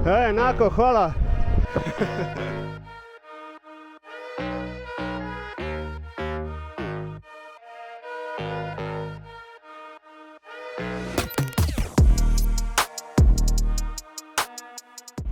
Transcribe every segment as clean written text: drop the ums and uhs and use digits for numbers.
Enako, hvala.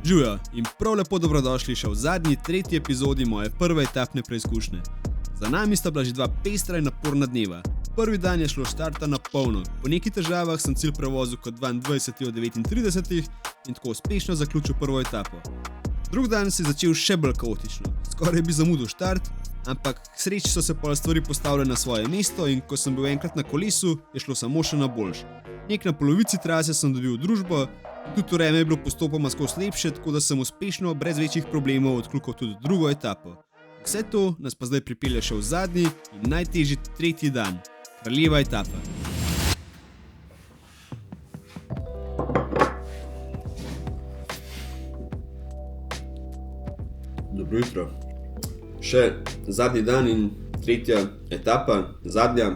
Živjo in prav lepo dobrodošli še v zadnji, tretji epizodi moje prve etapne preizkušnje. Za nami sta bila že dva pestra in naporna dneva. Prvi dan je šlo štarta na polno, po nekih težavah sem cilj prevozil kot 22 od 39 in tako uspešno zaključil prvo etapo. Drugi dan se je začel še bolj kaotično, skoraj bi zamudil štart, ampak k sreči so se pol stvari postavile na svoje mesto in ko sem bil enkrat na kolesu, je šlo samo še na boljše. Nek na polovici trase sem dobil družbo, tudi vreme je bilo postopoma skozi lepše, tako da sem uspešno, brez večjih problemov odkljukal tudi drugo etapo. Vse to nas pa zdaj pripelje še v zadnji in najtežji tretji dan, kraljeva etapa. Dobro jutro. Še zadnji dan in tretja etapa, zadnja.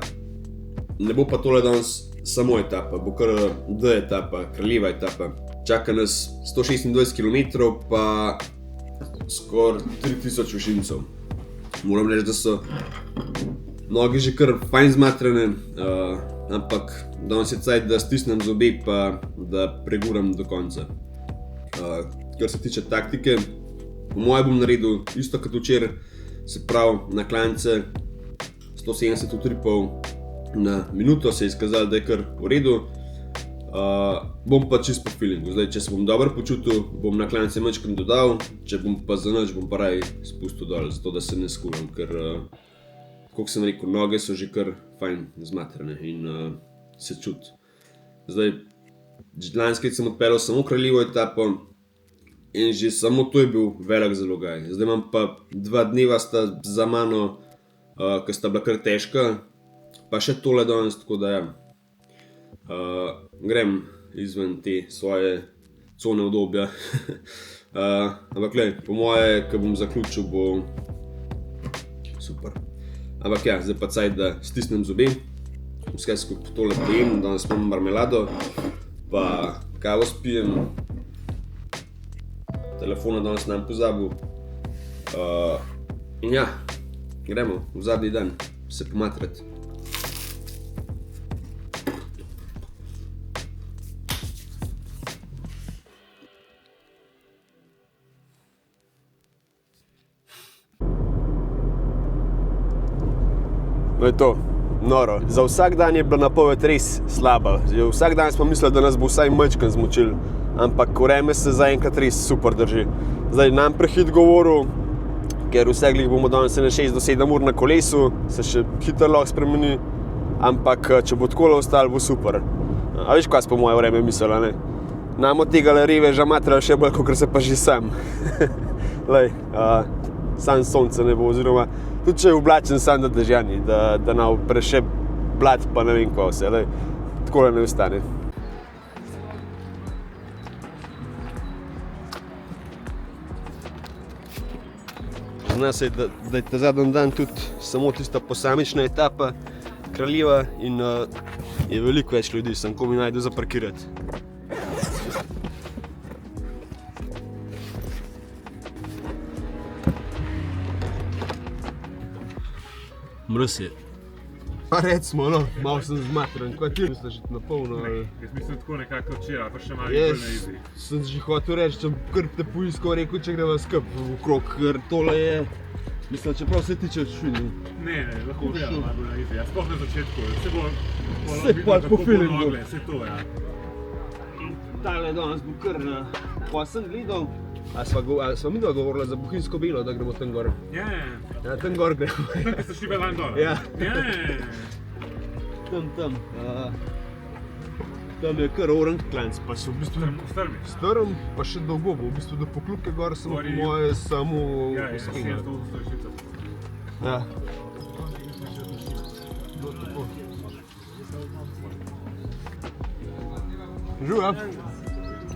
Ne bo pa tole danes samo etapa, bo kar D etapa, kraljeva etapa. Čaka nas 126 km pa skoraj 3000 višincev. Moram reči, da so noge že kar fajn zmatrane, ampak danes je cajt, da stisnem zobe pa da preguram do konca. Kar se tiče taktike, po moje bom naredil isto kot včeraj, se pravi na klance 170 utripov na minuto, se je izkazalo, da je kar v redu. Bom pa čist po feelingu. Zdaj, če se bom dobro počutil, bom na klance majčkeno dodal, če bom pa za nič, bom pa raj spustil dol, zato da se ne skuram, ker, kot sem rekel, noge so že kar fajn zmatrane in se čuti. Zdaj, lanskrat sem odpeljal samo kraljevo etapo in že samo to je bil velik zalogaj. Zdaj imam pa 2 dneva sta za mano, ki sta bila kar težka, pa še tole danes, tako da ja. Grem izven te svoje cone udobja. Ampak glej, po moje, ko bom zaključil, bo super. Ampak ja, zdaj pa cajt, da stisnem zobe. Vse skupaj tole pojem, danes imam marmelado, pa kavo spijem. Telefona danes nam pozabil. In ja, gremo v zadnji dan se pomatrati. No je to, noro. Za vsak dan je bila napoved res slaba. Vsak dan smo mislili, da nas bo vsaj majčkeno zmočil, ampak vreme se zaenkrat res super drži. Zdaj nam prehit govoril, ker vseglih bomo danes 6 do 7 ur na kolesu, se še hitro lahko spremeni, ampak če bo takole ostalo, bo super. A veš, kaj si po moje vreme mislila, ne? Nam od tega reveža matrajo še bolj, kakor se pa že sam. Lej, sam sonce ne bo, oziroma tudi če je oblačen, sam da dežjani, da nam preše blat pa ne vem kva vse, lej, takole ne ostane. Zna se, da je ta zadnji dan tudi samo tista posamična etapa, kraljeva in je veliko več ljudi, sem komi najdu za parkirati. Mraz je. Pa recimo, no, malo sem zmatran, kaj ti misliš, na polno? Jaz mislim tako nekako včeraj, pa še malo bolj na izi. Sem že hotel reči, če kar te poiskal, rekel, če greva skup okrog, ker tole je, mislim, čeprav se tiče švili. Ne, lahko greva malo bolj na izi, ja, sploh na začetku, se bo po feelingu. Se to, ja. In tale danes bo kar, pa sem gledal, a sva midva govorila za Bohinjsko Belo, da gremo tam gor? Ja. Ja, tam gor gremo. Tam, ki ste šli velan dol? Ja. Tam. Tam je kar orang klanc, pa so v bistvu strm, pa še dolgo bo, v bistvu do Pokljuke gor samo po moje samo uspina. Ja. Žuja.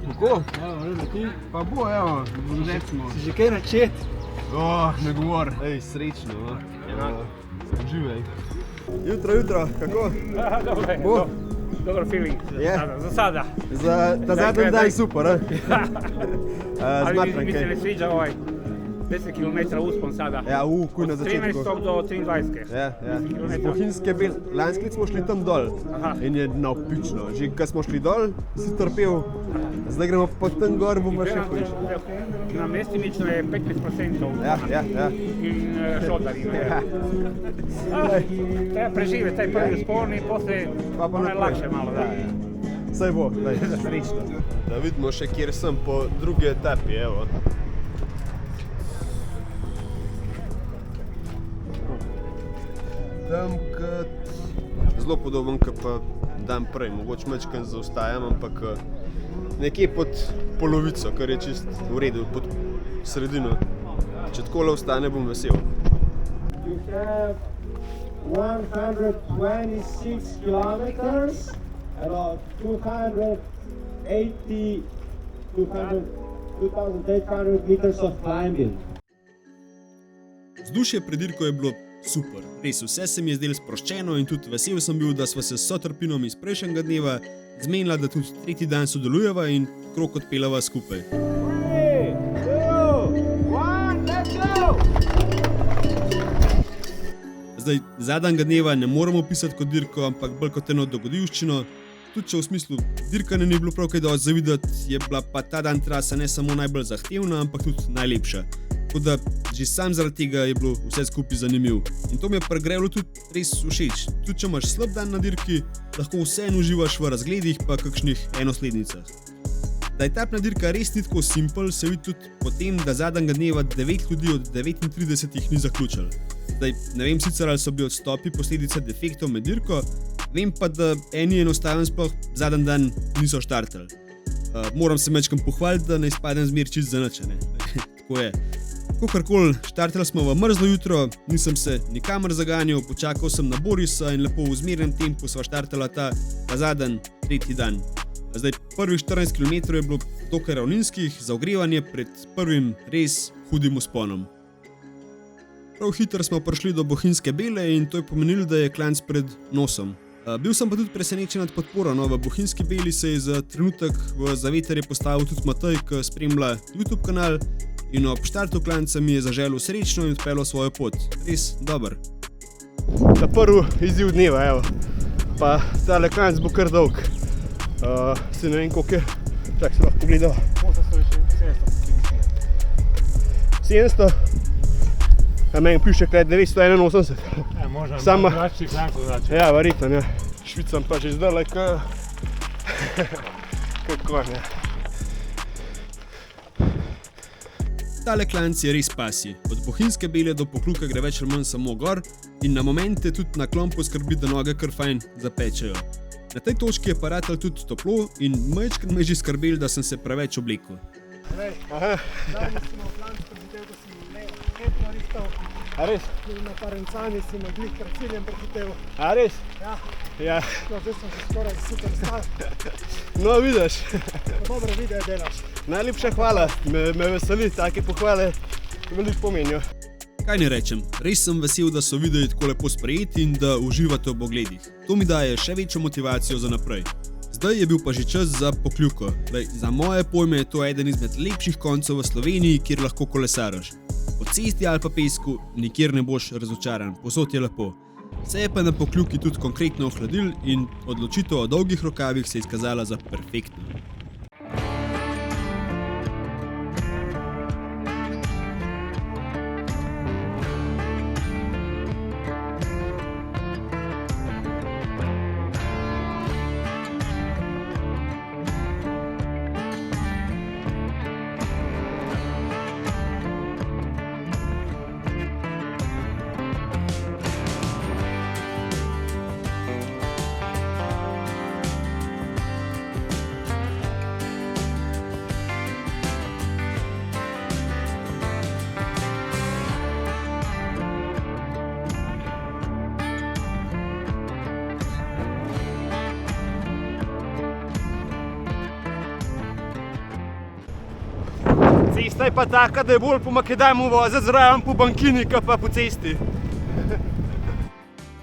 Kako? Evo, reda ti. Pa bo, evo, recimo. Si že kaj načet? Ne govor. Ej, srečno, no. Živej. Jutro, kako? Dobro. Bo? Dobar feeling za sada. Ta zadnji dan super, a? Ali Smatram mi se kaj. ne sviđa 10 km uspon sada. Ja, kuj na Od začetku. 13 do 23. Ja. Z Bohinjske Bele, lanskič smo šli tam dol in je napično. Že ko smo šli dol, si trpel, zdaj gremo pa tam gor, bo pa še hujše. Na mestimično je 15% Ja. in šodari. Treba preživeti taj prvi uspon i posle ono je lakše malo. Saj bo, srečno. Da vidimo še, kjer sem po drugi etapi, evo. Tam zelo podoben, kot pa dan prej, mogoče majčkeno zaostajam, ampak nekje pod polovico, kar je čist v redu, pod sredino. Če takole ostane, bom vesel. You have 126 kilometers, about 2,800 meters of climbing. Vzdušje pred dirko je bilo super. Res, vse se mi je zdelo sproščeno in tudi vesel sem bil, da sva se s sotrpinom iz prejšnjega dneva zmenila, da tudi tretji dan sodelujeva in krog odpeljava skupaj. 3, 2, 1, let's go! Zdaj, zadnjega dneva ne moremo pisati kot dirko, ampak bolj kot eno dogodivščino. Tudi če v smislu dirkanja ni bilo prav kaj dosti za videti, je bila pa ta dan trasa ne samo najbolj zahtevna, ampak tudi najlepša. Tako da že sam zaradi tega je bilo vse skupaj zanimiv. In to mi je pri grevlu tudi res všeč. Tudi če imaš slab dan na dirki, lahko vseeno uživaš v razgledih pa kakšnih enoslednicah. Da je etapna dirka res ni tako simpel, se vidi tudi po tem, da zadnjega dneva 9 ljudi od 39 ni zaključilo. Zdaj, ne vem sicer, ali so bili odstopi posledica defektov med dirko, vem pa, da eni enostavno sploh zadnji dan niso štartali. Moram se majčkeno pohvaliti, da ne izpadem zmer čisto zanačen. Tako je. Kakorkoli, štartali smo v mrzlo jutro, nisem se nikamor zaganjal, počakal sem na Borisa in lepo v zmernem tempu sva štartala ta zadnji, tretji dan. Zdaj, prvih 14 km je bilo dokaj ravninskih, za ogrevanje pred prvim res hudim vzponom. Prav hitro smo prišli do Bohinjske Bele in to je pomenilo, da je klanc pred nosom. Bil sem pa tudi presenečen nad podporo, no, v Bohinjski Beli se je za trenutek v zavetrje postavil tudi Matej, ki spremlja YouTube kanal in ob štartu klanca mi je zaželel srečno in odpeljal svojo pot. Res dober. Ta prvi izziv dneva, evo. Pa tale klanc bo kar dolg. Si ne vem, koliko je. Čak, se lahko pogledava. 700? A meni piše kaj 981. Možda Sama- drugačiji klanc znači. Ja, verjetno, ja. Švicam pa že zdajle, kot konj, ja. Tale klanc je res pasji. Od Bohinjske Bele do Pokluka gre več ali manj samo gor in na momente tudi na klon poskrbi, da noge kar fajn zapečejo. Na tej točki je pa ratal tudi toplo in majčkeno me je že skrbel, da sem se preveč oblekel. Aha, Danes si imel plan, prehitev, da si letno ristal, a res? tudi na Parencani si imel glih pred ciljem prehitev. A res? Ja, Ja, no, zdaj sem se skoraj super stal, no vidiš. dobre videe delaš. Najlepša hvala, me veseli, take pohvale veliko pomenijo. Kaj ne rečem, res sem vesel, da so videi tako lepo sprejeti in da uživate ob ogledih. To mi daje še večjo motivacijo za naprej. Zdaj je bil pa že čas za Pokljuko. Za moje pojme je to eden izmed lepših koncev v Sloveniji, kjer lahko kolesaraš. Po cesti ali pa pesku nikjer ne boš razočaran, povsod je lepo. Se je pa na Pokljuki tudi konkretno ohladil in odločitev o dolgih rokavih se je izkazala za perfektno. Cesta je pa taka, da je bolj po makadamju voziti zraven po bankini, kot pa po cesti.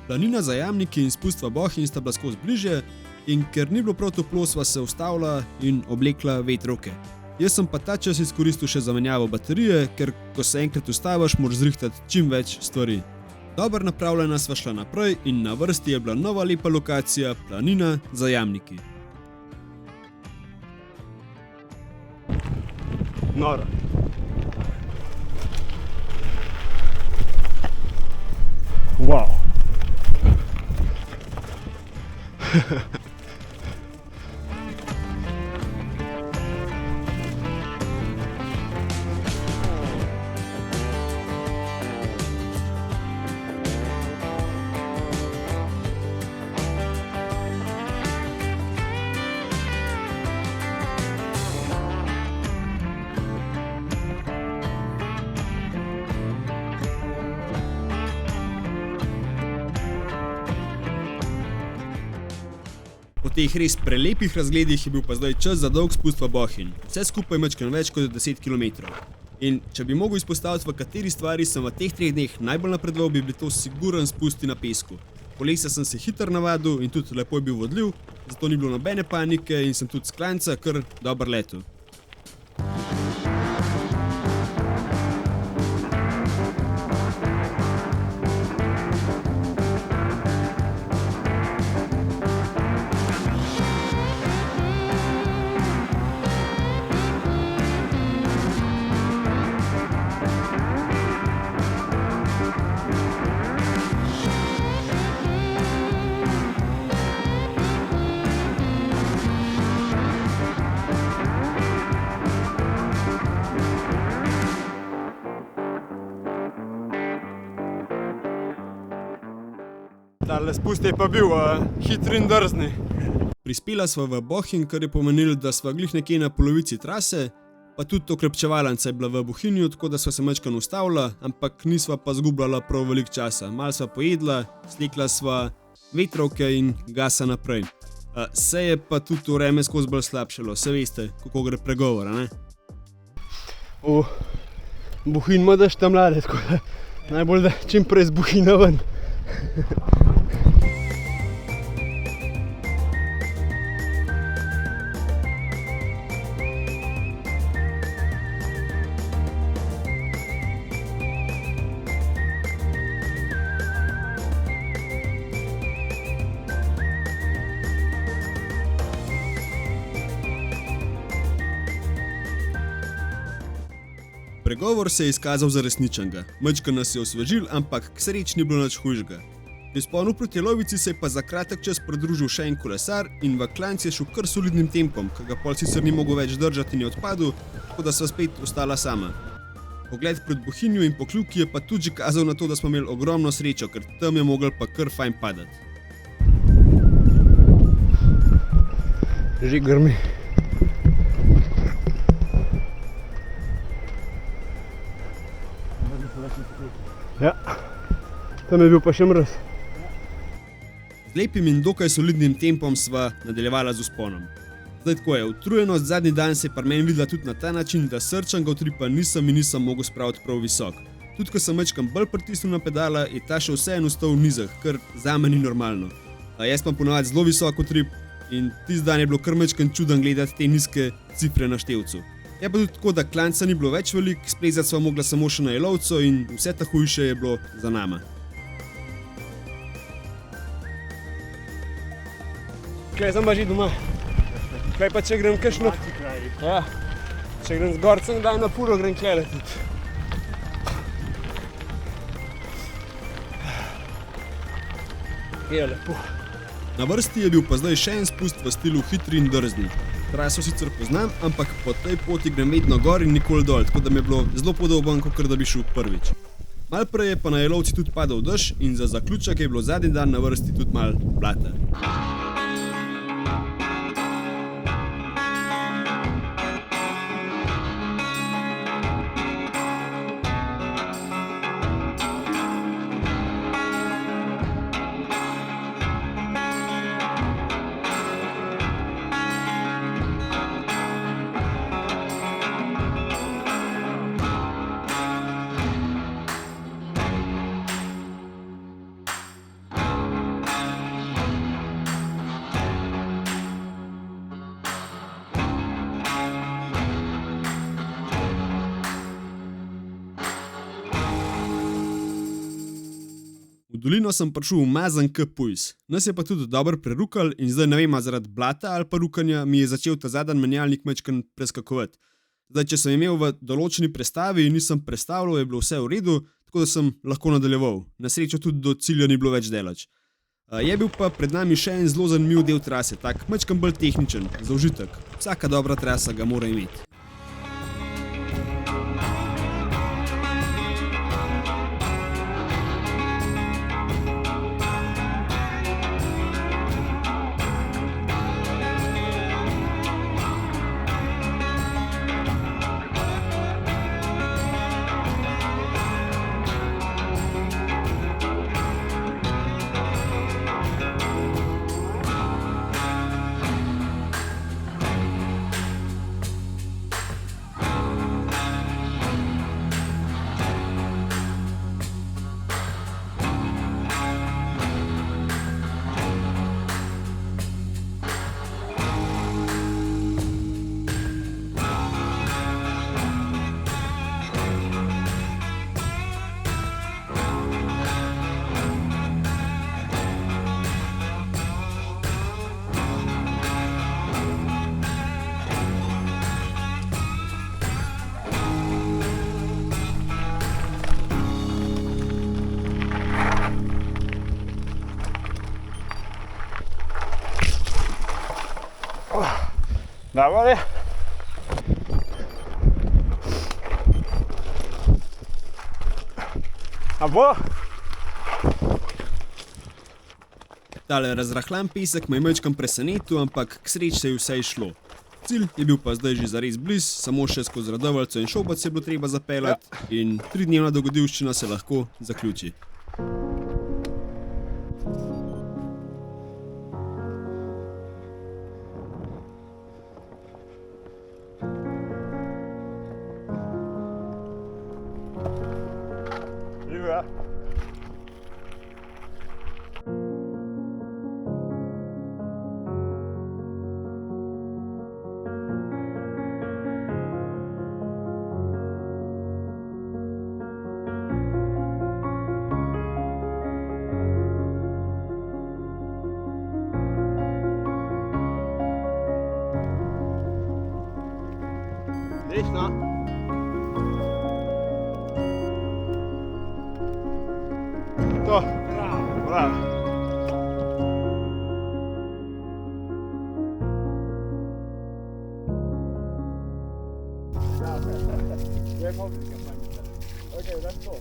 Planina za Jamniki in spustva Bohinj sta bila skozi bliže, in ker ni bilo prav toplo, sva se ustavila in oblekla vetrovke. Jaz sem pa ta čas izkoristil še za menjavo baterije, ker ko se enkrat ustaviš, moraš zrihtati čim več stvari. Dobro napravljena sva šla naprej in na vrsti je bila nova lepa lokacija, planina za Jamniki. Noro. Wow. Po teh res prelepih razgledih je bil pa zdaj čas za dolg spust v Bohinj. Vse skupaj majčkeno več kot 10 km. In če bi mogel izpostaviti, v kateri stvari sem v teh 3 dneh najbolj napredoval, bi bili to siguren spusti na pesku. Kolesa sem se hitro navadil in tudi lepo je bil vodljiv, zato ni bilo nobene panike in sem tudi s klanca kar dobro letel. Tale spust je pa bil hitri in drzni. Prispela sva v Bohinj, kar je pomenilo, da sva glih nekje na polovici trase, pa tudi okrepčevalnica je bila v Bohinju, tako da sva se majčkeno ustavila, ampak nisva pa zgubljala prav veliko časa. Malo sva pojedla, slikla sva vetrovke in gasa naprej. Se je pa tudi vreme skozi bolj slabšalo, se veste, kako gre pregovor, ne? Bohinj ima dež tam mlade, tako da najbolj da čim prej z Bohinja ven. Pregovor se je izkazal za resničnega. Majčkeno nas je osvežil, ampak k sreči ni bilo nič hujšega. Pri vzponu proti Lovici se je pa za kratek čas pridružil še en kolesar in v klanc je šel kar solidnim tempom, ki ga pol sicer ni mogel več držati in je odpadel, tako da sva spet ostala sama. Pogled pred Bohinju in pokljuki je pa tudi že kazal na to, da smo imeli ogromno srečo, ker tam je mogel pa kar fajn padati. Že grmi. Ja, tam je bil pa še mraz. Z lepim in dokaj solidnim tempom sva nadaljevala z vzponom. Zdaj tako je, utrujenost zadnji dan se je pri meni videla tudi na ta način, da srčnega utripa nisem mogel spraviti prav visok. Tudi ko sem majčkeno bolj pritisnil na pedala, je ta še vseeno ostal v nizah, kar zame ni normalno. Jaz pa ponavadi zelo visok utrip in tisti dan je bilo kar majčkeno čuden gledati te nizke cifre na števcu. Je pa tudi tako, da klanca ni bilo več veliko, splezati sva mogla samo še na Jelovco in vse ta hujše je bilo za nama. Klej sem pa že doma. Klej pa če grem kakšno... Ja, če grem z gorcem, daj na puro grem klej letiti. Je lepo. Na vrsti je bil pa zdaj še en spust v stilu hitri in drzni. Traso sicer poznam, ampak po tej poti grem vedno gor in nikoli dol, tako da mi je bilo zelo podoben, kakor da bi šel prvič. Mal prej je pa na Jelovci tudi padal dež in za zaključek je bilo zadnji dan na vrsti tudi malo blata. dolino sem prišel umazan k pujs. Nas je pa tudi dobro prerukal in zdaj ne vem, a zaradi blata ali pa rukanja mi je začel ta zadnji menjalnik majčkeno preskakovati. Zdaj, če sem imel v določeni prestavi in nisem prestavljal, je bilo vse v redu, tako da sem lahko nadaljeval. Na srečo tudi do cilja ni bilo več delač. Je bil pa pred nami še en zelo zanimiv del trase, tak majčkeno bolj tehničen, za užitek. Vsaka dobra trasa ga mora imeti. Dobro je. A bo? Tale razrahlan pesek me je majčkeno presenetil, ampak k sreči se je vse izšlo. Cilj je bil pa zdaj že zares bliz, samo še skozi Radoveljco in Šobac je bilo treba zapeljati in 3-dnevna dogodivščina se lahko zaključi. Desno. To. Bravo. Okay, that's cool.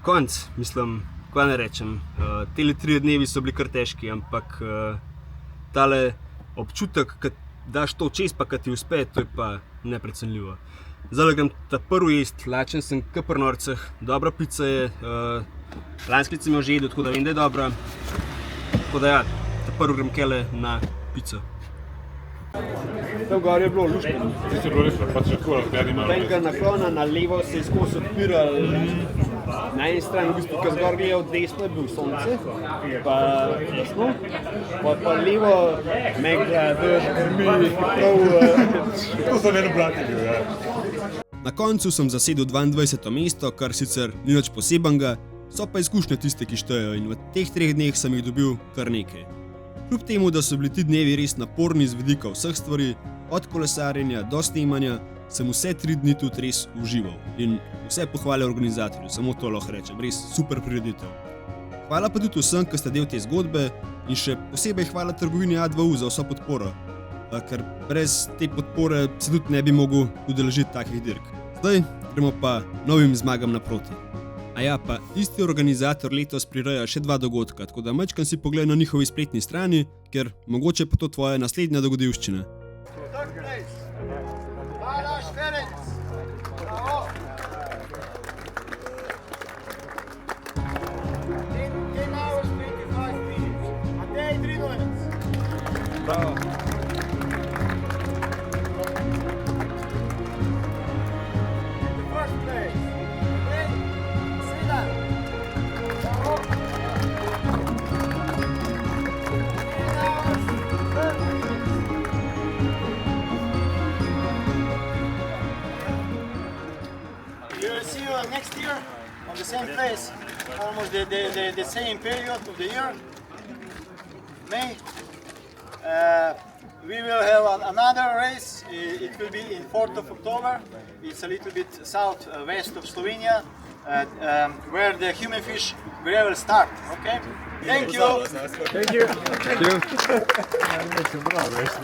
Konc, mislim, kaj ne rečem. Tele 3 dnevi so bili kar težki, ampak tale občutek, ko daš to čez, pa ko ti uspe, to je pa neprecenljivo. Zdaj grem ta prvi jest, lačen sem kar pri norceh, dobra pica je, lanskrat sem jo že jedel, tako da vem, da je dobra. Tako da ja, ta prvi grem kele na pico. Tam gor je bilo luštno. Ti si bilo res, pa če tako razgledi malo. Tega naklona na levo se je skozi odpiral. Na eni strani, v bistvu, ko zgor gledal desno, je bil sonce, pa desno, pa levo megla, dež, grmi, prav. To so meni blati bil, ja. Na koncu sem zasedel 22. mesto, kar sicer ni nič posebenega, so pa izkušnje tiste, ki štejejo in v teh 3 dneh sem jih dobil kar nekaj. Kljub temu, da so bili ti dnevi res naporni z vidika vseh stvari, od kolesarjenja do snemanja, sem vse 3 dni tudi res užival in vse pohvale organizatorju, samo to lahko rečem, res super prireditev. Hvala pa tudi vsem, ki ste del te zgodbe in še posebej hvala trgovini A2U za vso podporo, ker brez te podpore se tudi ne bi mogel udeležiti takih dirk. Zdaj gremo pa novim zmagam naproti. A ja, pa isti organizator letos prireja še 2 dogodka, tako da majčkeno si pogledaj na njihovi spletni strani, ker mogoče pa to tvoja naslednja dogodivščina. Bravo. same place, almost the same period of the year, May. We will have another race. It will be in 4th of October. It's a little bit southwest of Slovenia, where the human fish gravel start. Okay. Thank you. Bravo, ještě